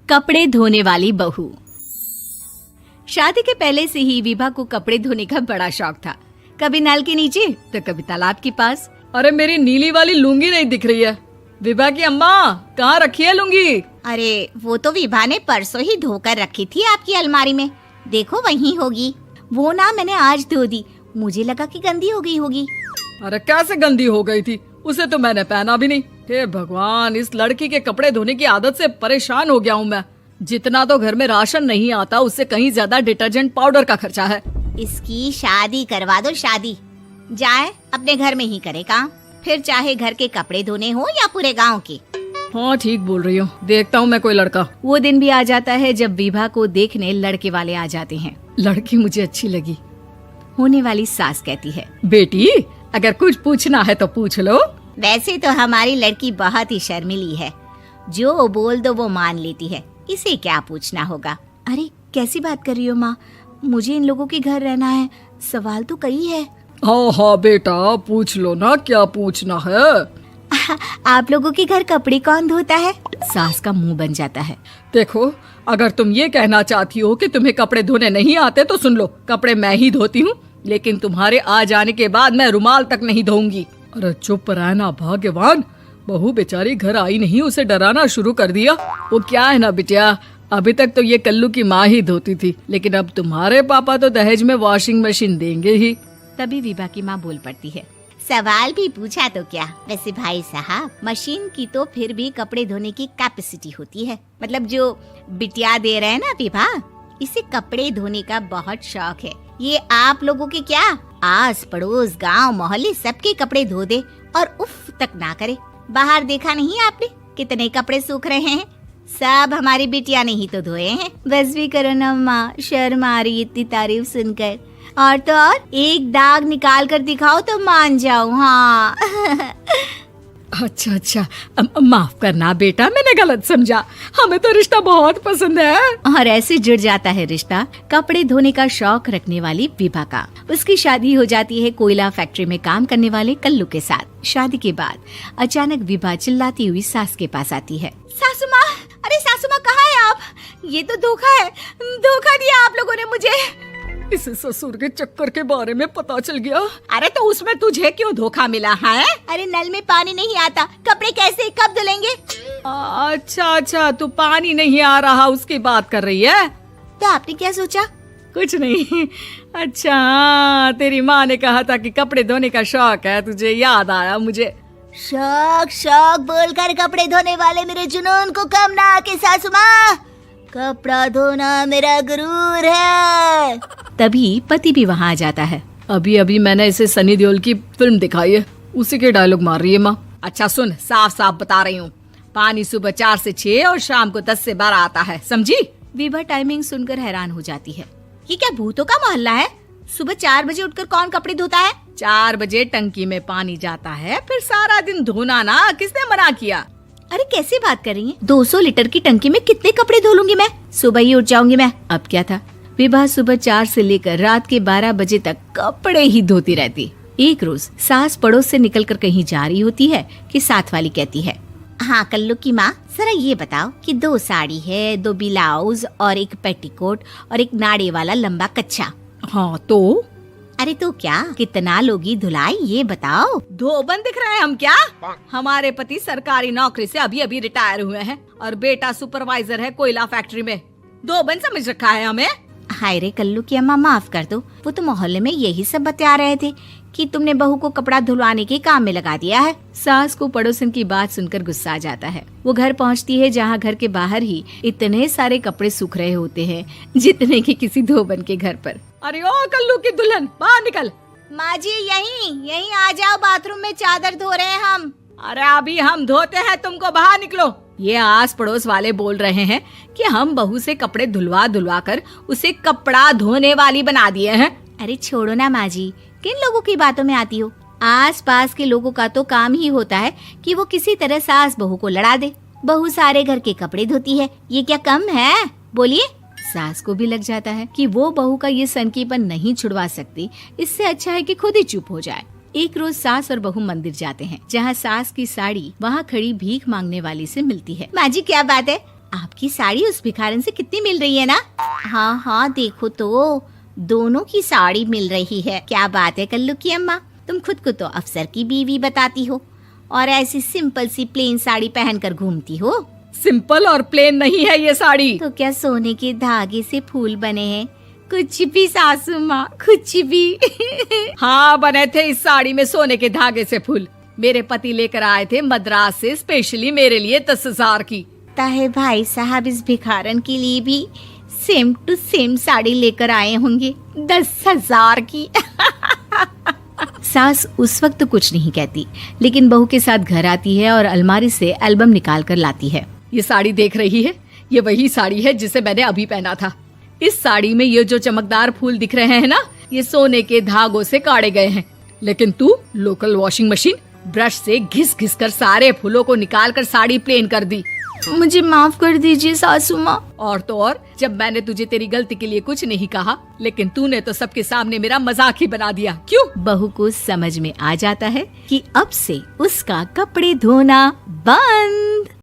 कपड़े धोने वाली बहू। शादी के पहले से ही विभा को कपड़े धोने का बड़ा शौक था। कभी नल के नीचे तो कभी तालाब के पास। अरे मेरी नीली वाली लुंगी नहीं दिख रही है। विभा की अम्मा, कहाँ रखी है लुंगी? अरे वो तो विभा ने परसों ही धोकर रखी थी आपकी अलमारी में, देखो वहीं होगी। वो ना मैंने आज धो दी, मुझे लगा कि गंदी हो गई होगी। अरे कैसे गंदी हो गई थी? उसे तो मैंने पहना भी नहीं। हे भगवान, इस लड़की के कपड़े धोने की आदत से परेशान हो गया हूँ मैं। जितना तो घर में राशन नहीं आता, उससे कहीं ज्यादा डिटर्जेंट पाउडर का खर्चा है। इसकी शादी करवा दो, शादी जाए अपने घर में ही करे काम, फिर चाहे घर के कपड़े धोने हो या पूरे गांव के। हाँ ठीक बोल रही हो, देखता हूँ मैं कोई लड़का। वो दिन भी आ जाता है जब विभा को देखने लड़के वाले आ जाते हैं। लड़की मुझे अच्छी लगी। होने वाली सास कहती है, बेटी अगर कुछ पूछना है तो पूछ लो। वैसे तो हमारी लड़की बहुत ही शर्मीली है, जो बोल दो वो मान लेती है, इसे क्या पूछना होगा। अरे कैसी बात कर रही हो माँ, मुझे इन लोगों के घर रहना है, सवाल तो कई है। हाँ हाँ बेटा, पूछ लो ना, क्या पूछना है। आप लोगों के घर कपड़े कौन धोता है? सास का मुंह बन जाता है। देखो, अगर तुम ये कहना चाहती हो कि तुम्हें कपड़े धोने नहीं आते तो सुन लो, कपड़े मैं ही धोती हूँ, लेकिन तुम्हारे आ जाने के बाद मैं रुमाल तक नहीं धोऊंगी। अरे चुप रहना भाग्यवान, बहू बेचारी घर आई नहीं, उसे डराना शुरू कर दिया। वो क्या है ना बिटिया, अभी तक तो ये कल्लू की माँ ही धोती थी, लेकिन अब तुम्हारे पापा तो दहेज में वॉशिंग मशीन देंगे ही। तभी विभा की माँ बोल पड़ती है, सवाल भी पूछा तो क्या। वैसे भाई साहब, मशीन की तो फिर भी कपड़े धोने की कैपेसिटी होती है। मतलब जो बिटिया दे रहे हैं ना विभा, इसे कपड़े धोने का बहुत शौक है। ये आप लोगों के क्या, आस पड़ोस गांव मोहल्ले सबके कपड़े धो दे और उफ तक ना करे। बाहर देखा नहीं आपने कितने कपड़े सूख रहे हैं? सब हमारी बिटिया ने ही तो धोए हैं। बस भी करो ना माँ, शर्म आ रही इतनी तारीफ सुनकर। और तो और एक दाग निकाल कर दिखाओ तो मान जाओ। हाँ अच्छा अच्छा, माफ करना बेटा, मैंने गलत समझा। हमें तो रिश्ता बहुत पसंद है। और ऐसे जुड़ जाता है रिश्ता कपड़े धोने का शौक रखने वाली विभा का। उसकी शादी हो जाती है कोयला फैक्ट्री में काम करने वाले कल्लू के साथ। शादी के बाद अचानक विभा चिल्लाती हुई सास के पास आती है। सासू माँ, अरे सासू माँ कहाँ है आप? ये तो धोखा है, धोखा दिया आप लोगों ने मुझे। इसे ससुर के चक्कर के बारे में पता चल गया। अरे तो उसमें तुझे क्यों धोखा मिला है? अरे नल में पानी नहीं आता, कपड़े कैसे कब धुलेंगे? अच्छा अच्छा, तू पानी नहीं आ रहा उसकी बात कर रही है। तो आपने क्या सोचा? कुछ नहीं। अच्छा, तेरी माँ ने कहा था कि कपड़े धोने का शौक है तुझे, याद आया मुझे। शौक शौक बोलकर कपड़े धोने वाले मेरे जुनून को कम ना आके सासू माँ, कपड़ा धोना मेरा गुरूर है। तभी पति भी वहाँ आ जाता है। अभी अभी मैंने इसे सनी देओल की फिल्म दिखाई है, उसी के डायलॉग मार रही है माँ। अच्छा सुन, साफ साफ बता रही हूँ, पानी सुबह 4 से 6 और शाम को 10 से 12 आता है, समझी? विभा टाइमिंग सुनकर हैरान हो जाती है। ये क्या भूतों का मोहल्ला है? सुबह 4 बजे उठकर कौन कपड़े धोता है? 4 बजे टंकी में पानी जाता है, फिर सारा दिन धोना ना, किसने मना किया? अरे कैसी बात कर रही हैं? 200 लीटर की टंकी में कितने कपड़े धो लूंगी मैं, सुबह ही उठ जाऊंगी मैं। अब क्या था, विभा सुबह 4 से लेकर रात के 12 बजे तक कपड़े ही धोती रहती। एक रोज सास पड़ोस से निकलकर कहीं जा रही होती है कि साथ वाली कहती है, हाँ कल्लू की माँ, जरा ये बताओ कि 2 साड़ी है, 2 ब्लाउज और एक पेटीकोट और एक नाड़े वाला लंबा कच्छा। हाँ तो? अरे तो क्या, कितना लोगी धुलाई ये बताओ। धोबन दिख रहे हैं हम क्या? हमारे पति सरकारी नौकरी से अभी अभी रिटायर हुए हैं और बेटा सुपरवाइजर है कोयला फैक्ट्री में। धोबन समझ रखा है हमें। हाय रे कल्लू की अम्मा, माफ कर दो, वो तो मोहल्ले में यही सब बता रहे थे कि तुमने बहू को कपड़ा धुलवाने के काम में लगा दिया है। सास को पड़ोसन की बात सुनकर गुस्सा आ जाता है। वो घर पहुंचती है जहां घर के बाहर ही इतने सारे कपड़े सूख रहे होते हैं जितने कि किसी धोबन के घर पर। अरे ओ कल्लू की दुल्हन, बाहर निकल। माँ जी यहीं आ जाओ, बाथरूम में चादर धो रहे हैं हम। अरे अभी हम धोते हैं, तुमको बाहर निकलो। ये आस पड़ोस वाले बोल रहे हैं कि हम बहू से कपड़े धुलवा धुलवा कर उसे कपड़ा धोने वाली बना दिए हैं। अरे छोड़ो ना माँ जी, किन लोगों की बातों में आती हो? आस पास के लोगों का तो काम ही होता है कि वो किसी तरह सास बहू को लड़ा दे। बहू सारे घर के कपड़े धोती है, ये क्या कम है? बोलिए। सास को भी लग जाता है कि वो बहू का ये सनकीपन नहीं छुड़वा सकती, इससे अच्छा है कि खुद ही चुप हो जाए। एक रोज सास और बहू मंदिर जाते हैं, जहाँ सास की साड़ी वहाँ खड़ी भीख मांगने वाली से मिलती है। माँ जी क्या बात है, आपकी साड़ी उस भिखारन से कितनी मिल रही है ना? हाँ हाँ देखो तो, दोनों की साड़ी मिल रही है। क्या बात है कल्लू की अम्मा, तुम खुद को तो अफसर की बीवी बताती हो और ऐसी सिंपल सी प्लेन साड़ी पहनकर घूमती हो। सिंपल और प्लेन नहीं है ये साड़ी। तो क्या सोने के धागे से फूल बने हैं? कुछ भी सासू माँ, कुछ भी। हाँ बने थे इस साड़ी में सोने के धागे से फूल। मेरे पति लेकर आए थे मद्रास से स्पेशली मेरे लिए 10,000 की। ताहे भाई साहब इस भिखारन के लिए भी सेम टू सेम साड़ी लेकर आए होंगे 10,000 की। सास उस वक्त तो कुछ नहीं कहती, लेकिन बहू के साथ घर आती है और अलमारी से एल्बम निकाल कर लाती है। ये साड़ी देख रही है, ये वही साड़ी है जिसे मैंने अभी पहना था। इस साड़ी में ये जो चमकदार फूल दिख रहे हैं ना, ये सोने के धागों से काढ़े गए हैं। लेकिन तू लोकल वॉशिंग मशीन ब्रश से घिस घिस कर सारे फूलों को निकाल कर साड़ी प्लेन कर दी। मुझे माफ कर दीजिए सासू माँ। और तो और, जब मैंने तुझे तेरी गलती के लिए कुछ नहीं कहा, लेकिन तूने तो सबके सामने मेरा मजाक ही बना दिया। क्यों? बहू को समझ में आ जाता है कि अब से उसका कपड़े धोना बंद।